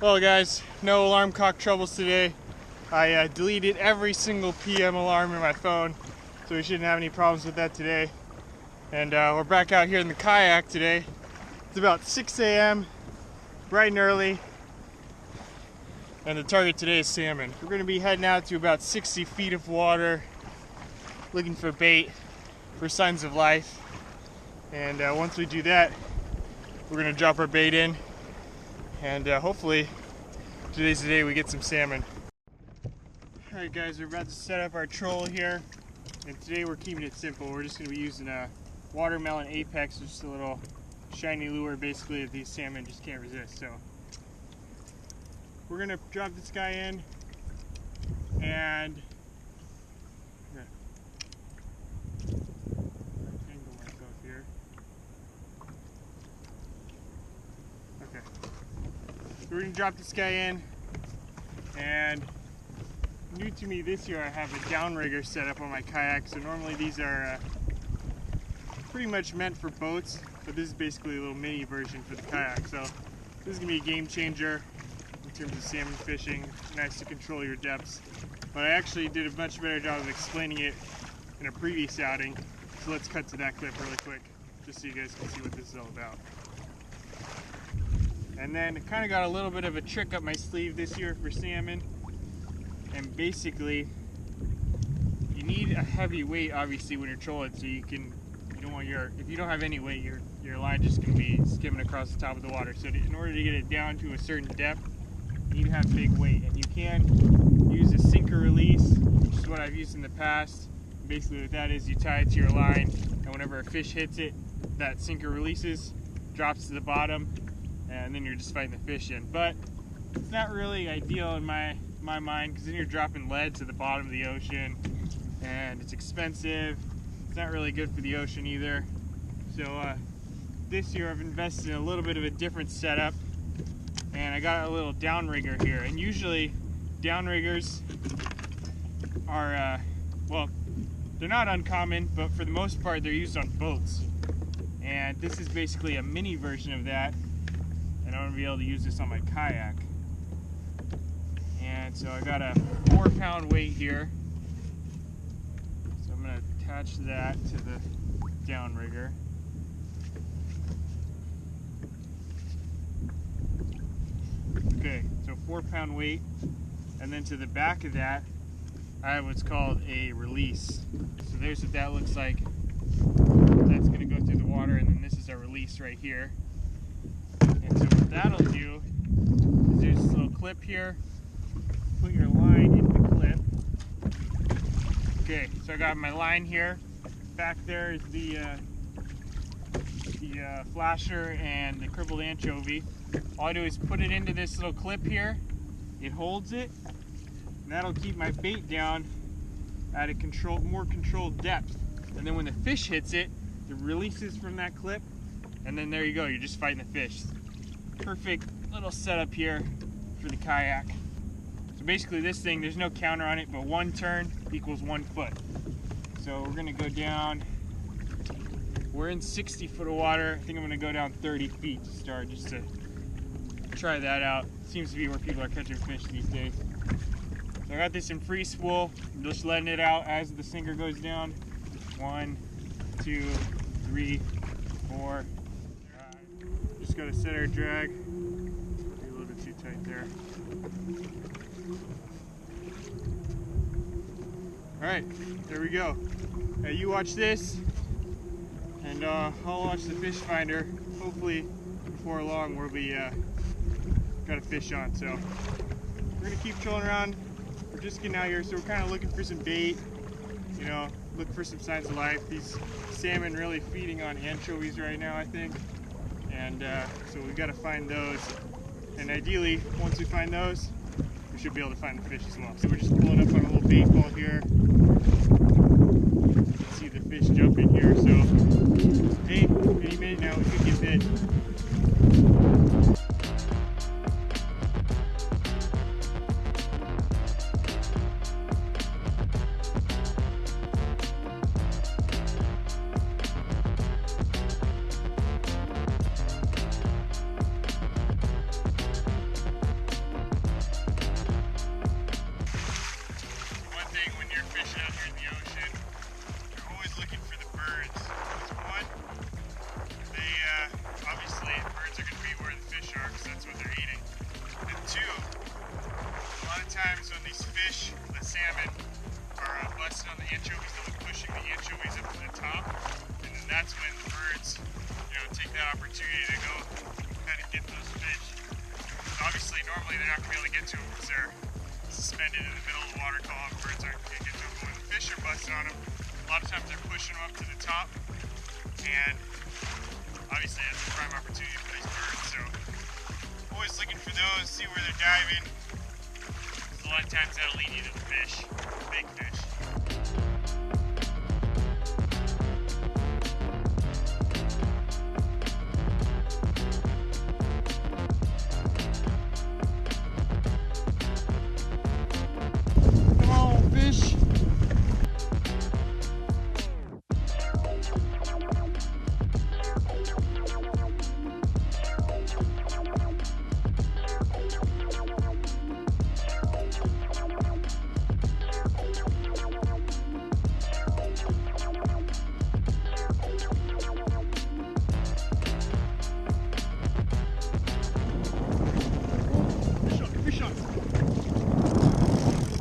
Well guys, no alarm clock troubles today. I deleted every single PM alarm in my phone, so we shouldn't have any problems with that today. And we're back out here in the kayak today. It's about 6 a.m., bright and early, and the target today is salmon. We're going to be heading out to about 60 feet of water, looking for bait, for signs of life. And once we do that, we're going to drop our bait in, and hopefully today's the day we get some salmon. Alright guys, we're about to set up our troll here, and today we're keeping it simple. We're just going to be using a watermelon apex, which is a little shiny lure basically that these salmon just can't resist. So we're going to drop this guy in, and angle myself here. Okay. So we're going to drop this guy in, and new to me this year I have a downrigger set up on my kayak. So normally these are pretty much meant for boats, but this is basically a little mini version for the kayak. So this is going to be a game changer in terms of salmon fishing. Nice to control your depths. But I actually did a much better job of explaining it in a previous outing. So let's cut to that clip really quick, just so you guys can see what this is all about. And then I kind of got a little bit of a trick up my sleeve this year for salmon. And basically, you need a heavy weight obviously when you're trolling, so you don't want if you don't have any weight, your line just going to be skimming across the top of the water. So in order to get it down to a certain depth, you need to have big weight. And you can use a sinker release, which is what I've used in the past. Basically what that is, you tie it to your line, and whenever a fish hits it, that sinker releases, drops to the bottom, and then you're just fighting the fish in. But it's not really ideal in my mind, because then you're dropping lead to the bottom of the ocean, and it's expensive. It's not really good for the ocean either. So this year I've invested in a little bit of a different setup, and I got a little downrigger here. And usually downriggers are well, they're not uncommon, but for the most part they're used on boats, and this is basically a mini version of that. And I'm going to be able to use this on my kayak. And so I got a 4-pound weight here. So I'm going to attach that to the downrigger. Okay, so 4-pound weight. And then to the back of that, I have what's called a release. So there's what that looks like. That's going to go through the water, and then this is our release right here. And so what that'll do is there's this little clip here. Put your line in the clip. Okay, so I got my line here. Back there is the flasher and the crippled anchovy. All I do is put it into this little clip here. It holds it, and that'll keep my bait down at a more controlled depth. And then when the fish hits it, it releases from that clip, and then there you go, you're just fighting the fish. Perfect little setup here for the kayak. So basically this thing, there's no counter on it, but 1 turn equals 1 foot. So we're gonna go down, we're in 60 foot of water. I think I'm gonna go down 30 feet to start, just to try that out. Seems to be where people are catching fish these days. So I got this in free spool. I'm just letting it out as the sinker goes down. 1, 2, 3, 4. Just got to set our drag. Maybe a little bit too tight there. Alright, there we go. Now you watch this, and I'll watch the fish finder. Hopefully before long we'll be got a fish on. So we're going to keep trolling around. We're just getting out here, so we're kind of looking for some bait, you know, looking for some signs of life. These salmon really feeding on anchovies right now, I think. And so we've got to find those, and ideally once we find those, we should be able to find the fish as well. So we're just pulling up on a little bait ball here. You can see the fish jumping here, so hey, any minute now we could get bit. salmon are busting on the anchovies, they'll be pushing the anchovies up to the top, and then that's when the birds, take that opportunity to go kind of get those fish. Obviously, normally they're not going to be able to get to them because they're suspended in the middle of the water column. Birds aren't going to get to them, but when the fish are busting on them, a lot of times they're pushing them up to the top, and obviously that's a prime opportunity for these birds. So always looking for those, see where they're diving. A lot of times that'll lead you to the fish, big fish. Come on, fish.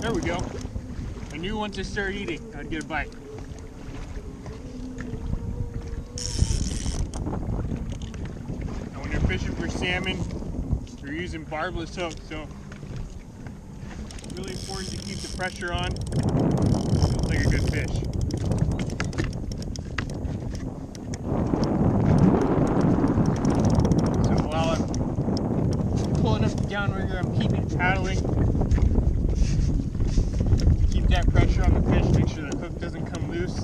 There we go. I knew once I started eating, I'd get a bite. And when you're fishing for salmon, you're using barbless hooks, so it's really important to keep the pressure on. Feels like a good fish. So while I'm pulling up the downrigger, I'm keeping paddling. That pressure on the fish, make sure the hook doesn't come loose.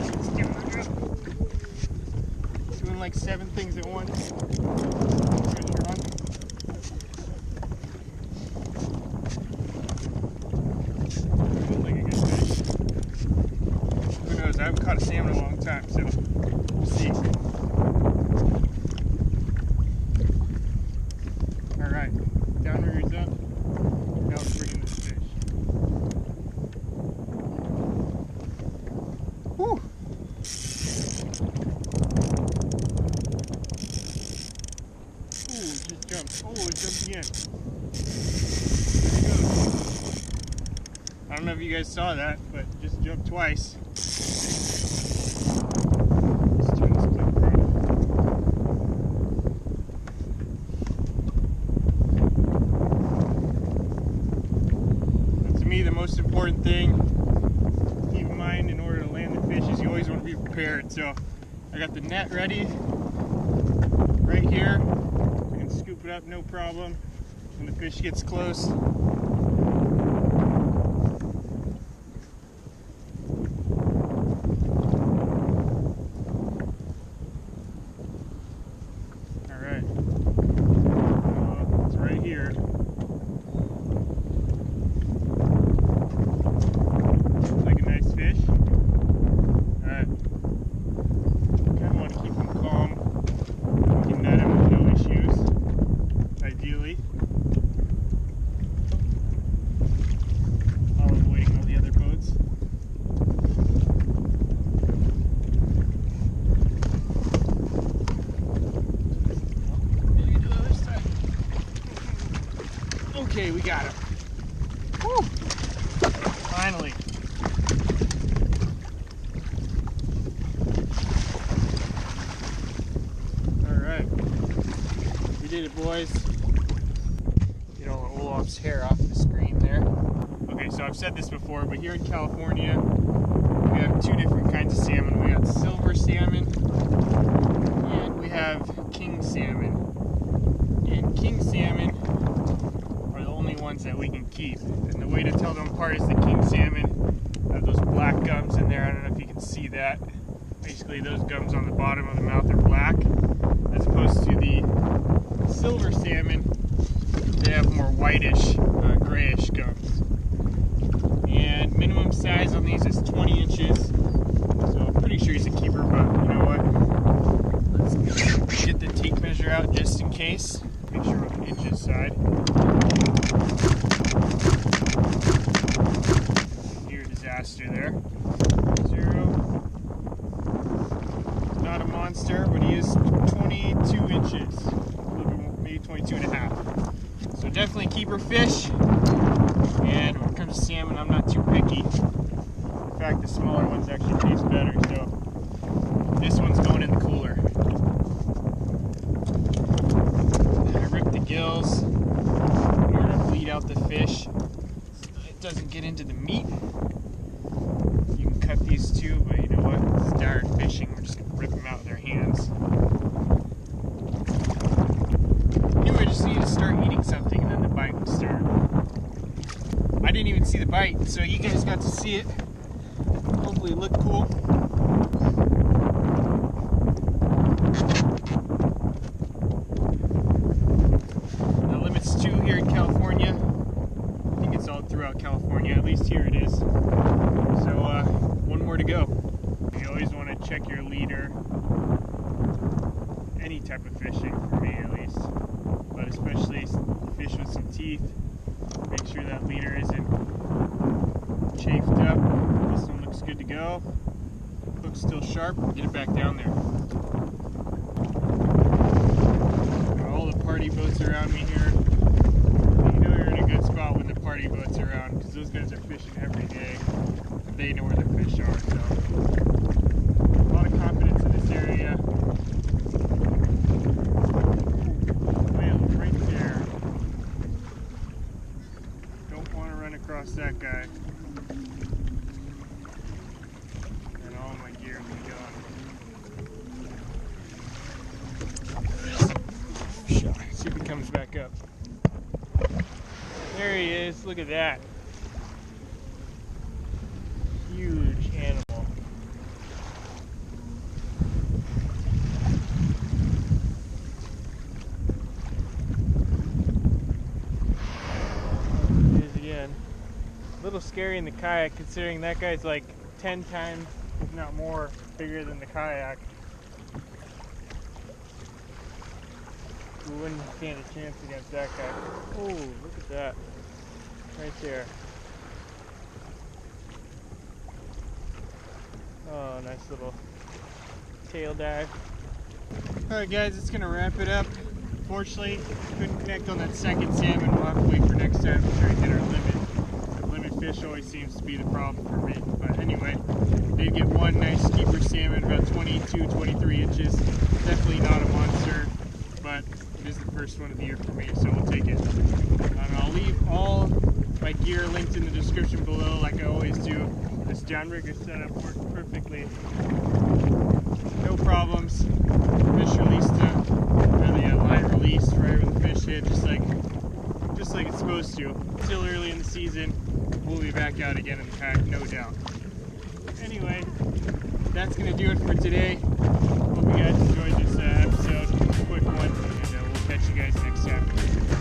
Let's give it a go. Doing like 7 things at once. Pressure on. Feels like a good fish. Who knows? I haven't caught a salmon in a long time, so we'll see. Alright, downrigger's up. Now we're bringing this fish. Whew! Oh, it just jumped. Oh, it jumped again. There it goes. I don't know if you guys saw that, but it just jumped twice. Let's turn this clip around. The most important thing to keep in mind in order to land the fish is you always want to be prepared. So I got the net ready right here. I can scoop it up no problem when the fish gets close. Alright, it's right here. Okay, we got him. Woo! Finally. Alright. We did it, boys. Get all of Olaf's hair off the screen there. Okay, so I've said this before, but here in California, we have 2 different kinds of salmon. We got silver salmon, and we have king salmon. And king salmon are the only ones that we can keep. And the way to tell them apart is the king salmon have those black gums in there. I don't know if you can see that. Basically, those gums on the bottom of the mouth are black, as opposed to the silver salmon, they have more whitish, grayish gums. And minimum size on these is 20 inches. So I'm pretty sure he's a keeper, but you know what? Let's get the tape measure out just in case. Make sure we're on the inches side. Near disaster there. 0. Not a monster, but he is 22 inches. Maybe 22 and a half. So definitely keeper fish. And when it comes to salmon, I'm not too picky. In fact, the smaller ones actually taste better, so this one's going in the cooler. I rip the gills in order to bleed out the fish so it doesn't get into the meat. You can cut these too, but you know what? It's dire fishing. We're just going to rip them out with our hands. Anyway, I just need to start eating something and then the bite would start. I didn't even see the bite, so you guys got to see it. Hopefully it looked cool. The limit's 2 here in California. I think it's all throughout California, at least here it is. So, one more to go. You always want to check your leader. Any type of fishing, for me at least. But especially fish with some teeth. Make sure that leader isn't chafed up. This one looks good to go. Hook's still sharp. Get it back down there. All the party boats around me here. You know you're in a good spot when the party boats are around, because those guys are fishing every day. They know where the fish are, so a lot of confidence in this area. Whale right there. Don't want to run across that guy. And all my gear will be gone. See if he comes back up. There he is. Look at that. Huge animal. There he is again. A little scary in the kayak, considering that guy's like 10 times, if not more, bigger than the kayak. We wouldn't stand a chance against that guy. Oh, look at that. Right there. Oh, nice little tail dive. Alright guys, it's going to wrap it up. Fortunately, couldn't connect on that second salmon. We'll have to wait for next time to try to hit our limit. The limit fish always seems to be the problem for me. But anyway, did get one nice keeper salmon, about 22, 23 inches. Definitely not a monster, but it is the first one of the year for me, so we'll take it. I'll leave all my gear linked in the description below, like I always do. This downrigger setup works perfectly. No problems. Fish released line released right when the fish hit, just like it's supposed to. Still early in the season. We'll be back out again in the pack, no doubt. Anyway, that's gonna do it for today. Hope you guys enjoyed this episode. Quick one, and we'll catch you guys next time.